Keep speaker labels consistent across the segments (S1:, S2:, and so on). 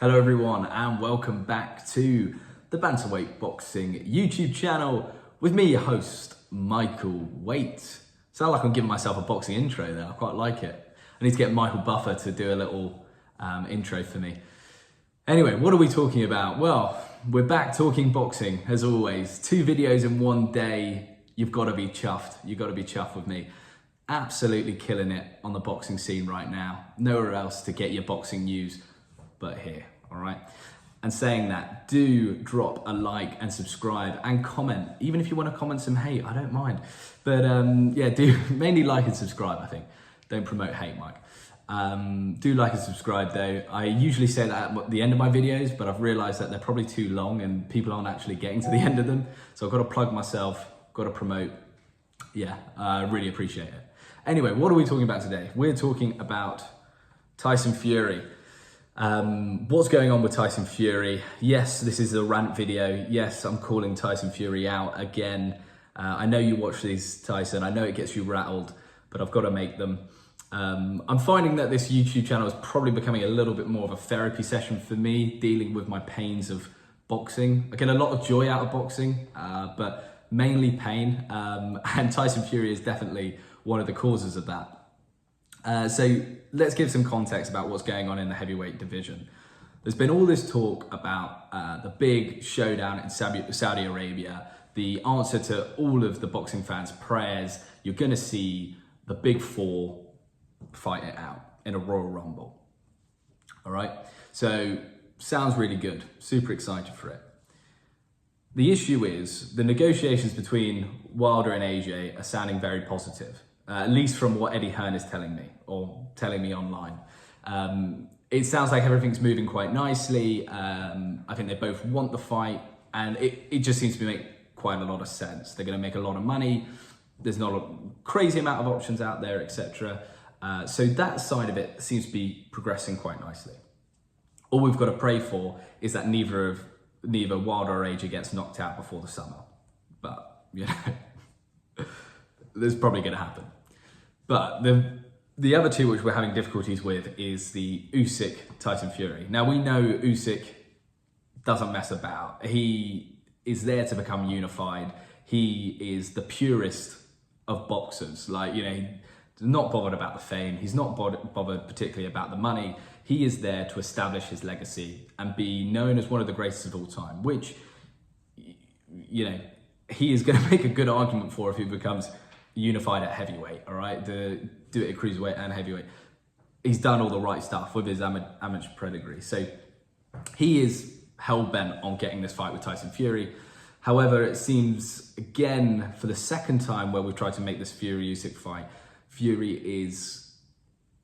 S1: Hello everyone and welcome back to the Bantamweight Boxing YouTube channel with me, your host, Michael Waite. Sound like I'm giving myself a boxing intro there, I quite like it. I need to get Michael Buffer to do a little intro for me. Anyway, what are we talking about? Well, we're back talking boxing as always. 2 videos in one day, you've got to be chuffed. You've got to be chuffed with me. Absolutely killing it on the boxing scene right now. Nowhere else to get your boxing news but here, all right? And saying that, do drop a like and subscribe and comment. Even if you want to comment some hate, I don't mind. But yeah, do mainly like and subscribe, I think. Don't promote hate, Mike. Do like and subscribe though. I usually say that at the end of my videos, but I've realized that they're probably too long and people aren't actually getting to the end of them. So I've got to plug myself, got to promote. Yeah, I really appreciate it. Anyway, what are we talking about today? We're talking about Tyson Fury. What's going on with Tyson Fury? Yes, this is a rant video. Yes, I'm calling Tyson Fury out again. I know you watch these, Tyson. I know it gets you rattled, but I've got to make them. I'm finding that this YouTube channel is probably becoming a little bit more of a therapy session for me, dealing with my pains of boxing. I get a lot of joy out of boxing, but mainly pain. And Tyson Fury is definitely one of the causes of that. So let's give some context about what's going on in the heavyweight division. There's been all this talk about the big showdown in Saudi Arabia, the answer to all of the boxing fans' prayers. You're going to see the big 4 fight it out in a Royal Rumble. All right, so sounds really good. Super excited for it. The issue is the negotiations between Wilder and AJ are sounding very positive. At least from what Eddie Hearn is telling me, or telling me online. It sounds like everything's moving quite nicely. I think they both want the fight, and it just seems to make quite a lot of sense. They're going to make a lot of money. There's not a crazy amount of options out there, etc. So that side of it seems to be progressing quite nicely. All we've got to pray for is that neither Wilder or AJ gets knocked out before the summer. But, you know, that's probably going to happen. But the other two which we're having difficulties with is the Usyk Tyson Fury. Now we know Usyk doesn't mess about. He is there to become unified. He is the purest of boxers. Like, you know, he's not bothered about the fame. He's not bothered particularly about the money. He is there to establish his legacy and be known as one of the greatest of all time, which, you know, he is going to make a good argument for if he becomes unified at heavyweight, all right? Do it at cruiserweight and heavyweight. He's done all the right stuff with his amateur pedigree. So he is hell-bent on getting this fight with Tyson Fury. However, it seems, again, for the second time where we've tried to make this Fury-Usyk fight, Fury is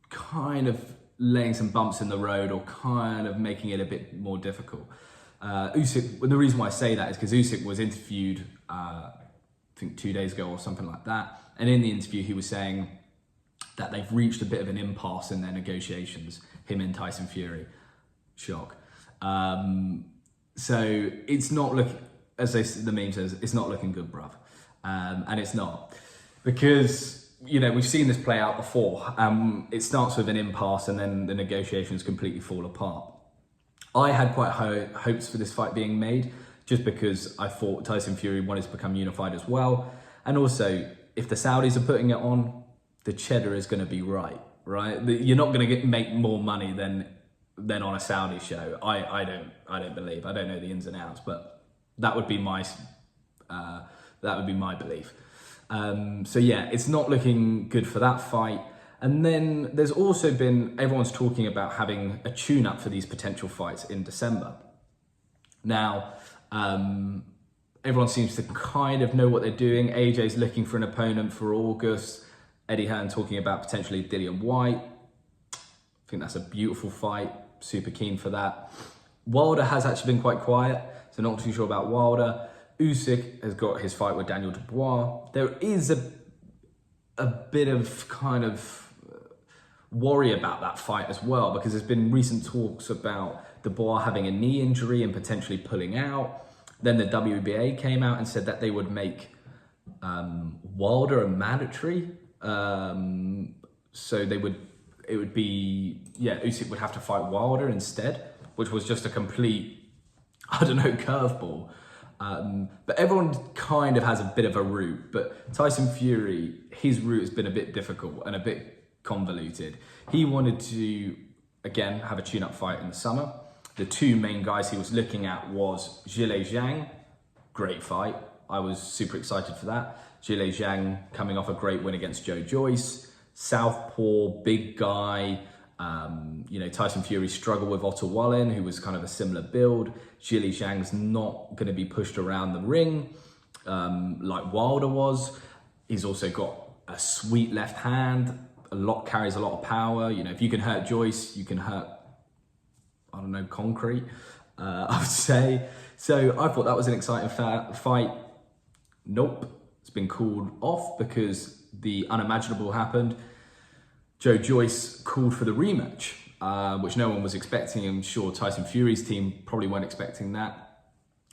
S1: kind of laying some bumps in the road or kind of making it a bit more difficult. Usyk, the reason why I say that is because Usyk was interviewed I think 2 days ago or something like that. And in the interview, he was saying that they've reached a bit of an impasse in their negotiations, him and Tyson Fury. Shock. So it's not looking, as the meme says, it's not looking good, bruv. And it's not. Because, you know, we've seen this play out before. It starts with an impasse and then the negotiations completely fall apart. I had quite high hopes for this fight being made, just because I thought Tyson Fury wanted to become unified as well. And also, if the Saudis are putting it on, the cheddar is going to be right? You're not going to make more money than on a Saudi show. I don't believe. I don't know the ins and outs, but that would be my belief. So yeah, it's not looking good for that fight. And then there's also been, everyone's talking about having a tune-up for these potential fights in December. Now, everyone seems to kind of know what they're doing. AJ's looking for an opponent for August. Eddie Hearn talking about potentially Dillian White. I think that's a beautiful fight. Super keen for that. Wilder has actually been quite quiet, so not too sure about Wilder. Usyk has got his fight with Daniel Dubois. There is a bit of kind of worry about that fight as well, because there's been recent talks about Dubois having a knee injury and potentially pulling out. Then the WBA came out and said that they would make Wilder a mandatory. So it would be, Usyk would have to fight Wilder instead. which was just a complete, I don't know, curveball. But everyone kind of has a bit of a route, but Tyson Fury, his route has been a bit difficult and a bit convoluted. He wanted to, again, have a tune-up fight in the summer. The two main guys he was looking at was Zhilei Zhang, great fight. I was super excited for that. Zhilei Zhang coming off a great win against Joe Joyce, southpaw, big guy. Tyson Fury struggled with Otto Wallin, who was kind of a similar build. Zhilei Zhang's not going to be pushed around the ring like Wilder was. He's also got a sweet left hand, carries a lot of power. If you can hurt Joyce, you can hurt, I don't know, concrete, I would say. So I thought that was an exciting fight. Nope, it's been called off because the unimaginable happened. Joe Joyce called for the rematch, which no one was expecting. I'm sure Tyson Fury's team probably weren't expecting that.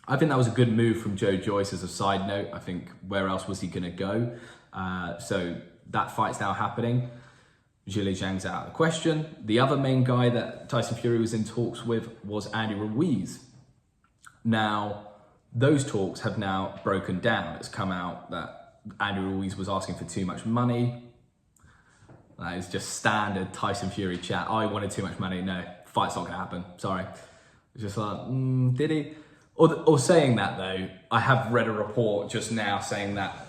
S1: I think that was a good move from Joe Joyce as a side note. I think where else was he going to go? So that fight's now happening. Zhilei Zhang's out of the question. The other main guy that Tyson Fury was in talks with was Andy Ruiz. Now, those talks have now broken down. It's come out that Andy Ruiz was asking for too much money. That is just standard Tyson Fury chat. I wanted too much money. No, fight's not gonna happen. Sorry. It's just like, did he? Or saying that though, I have read a report just now saying that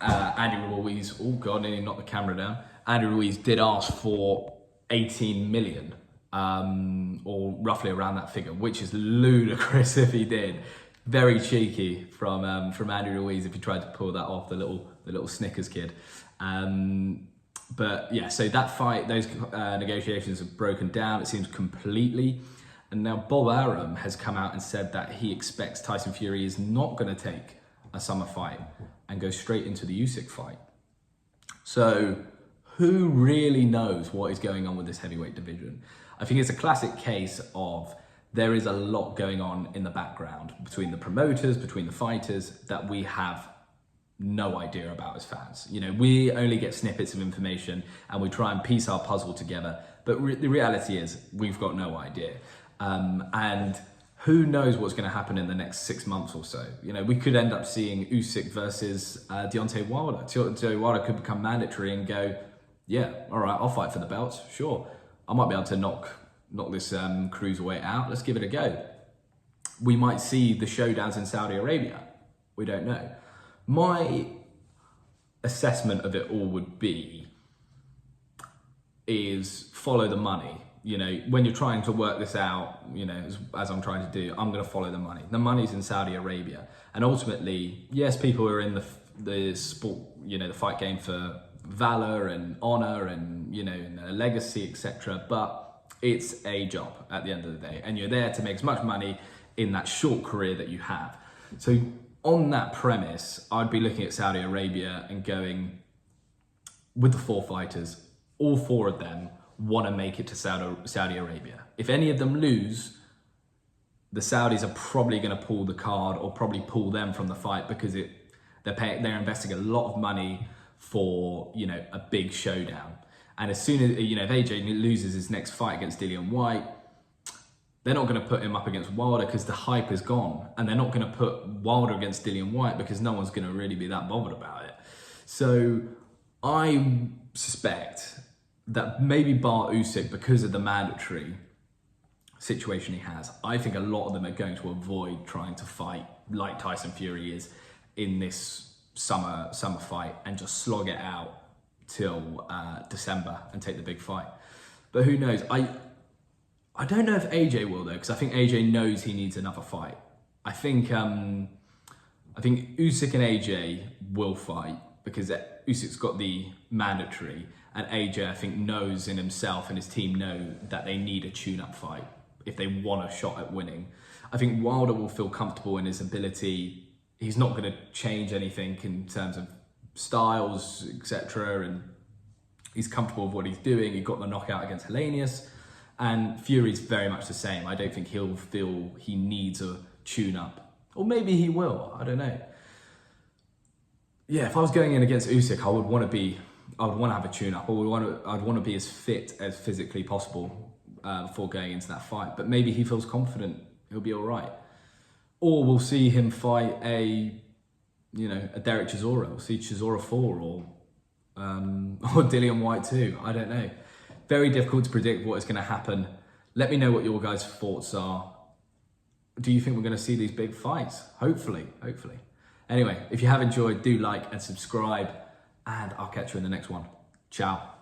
S1: Andy Ruiz, oh God, nearly knocked the camera down. Andy Ruiz did ask for 18 million, or roughly around that figure, which is ludicrous if he did. Very cheeky from Andy Ruiz if he tried to pull that off, the little Snickers kid. But yeah, so that fight, those negotiations have broken down, it seems, completely. And now Bob Arum has come out and said that he expects Tyson Fury is not going to take a summer fight and go straight into the Usyk fight. So who really knows what is going on with this heavyweight division? I think it's a classic case of there is a lot going on in the background between the promoters, between the fighters, that we have no idea about as fans. We only get snippets of information and we try and piece our puzzle together. But the reality is we've got no idea. And who knows what's going to happen in the next 6 months or so. We could end up seeing Usyk versus Deontay Wilder. Deontay Wilder could become mandatory and go, yeah, all right, I'll fight for the belts. Sure. I might be able to knock this cruiserweight out. Let's give it a go. We might see the showdowns in Saudi Arabia. We don't know. My assessment of it all would be is follow the money. When you're trying to work this out, as I'm trying to do, I'm going to follow the money. The money's in Saudi Arabia. And ultimately, yes, people are in the sport, the fight game for valor and honor and, and a legacy, etc. But it's a job at the end of the day. And you're there to make as much money in that short career that you have. So on that premise, I'd be looking at Saudi Arabia and going, with the 4 fighters, all 4 of them want to make it to Saudi Arabia. If any of them lose, the Saudis are probably going to pull the card or probably pull them from the fight because they're investing a lot of money for a big showdown. And as soon as if AJ loses his next fight against Dillian White, they're not going to put him up against Wilder because the hype is gone. And they're not going to put Wilder against Dillian White because no one's going to really be that bothered about it. So I suspect that maybe bar Usyk, because of the mandatory situation he has, I think a lot of them are going to avoid trying to fight like Tyson Fury is in this summer fight and just slog it out till December and take the big fight. But who knows? I don't know if AJ will though, because I think AJ knows he needs another fight. I think Usyk and AJ will fight because Usyk's got the mandatory, and AJ I think knows in himself and his team know that they need a tune-up fight if they want a shot at winning. I think Wilder will feel comfortable in his ability. He's not going to change anything in terms of styles, etc. And he's comfortable with what he's doing. He got the knockout against Helenius. And Fury's very much the same. I don't think he'll feel he needs a tune-up. Or maybe he will, I don't know. Yeah, if I was going in against Usyk, I would want to have a tune-up. I'd want to be as fit as physically possible. before going into that fight. But maybe he feels confident he'll be all right. Or we'll see him fight a Derek Chisora. We'll see Chisora 4 or Dillian White 2. I don't know. Very difficult to predict what is going to happen. Let me know what your guys' thoughts are. Do you think we're going to see these big fights? Hopefully. Anyway, if you have enjoyed, do like and subscribe, and I'll catch you in the next one. Ciao.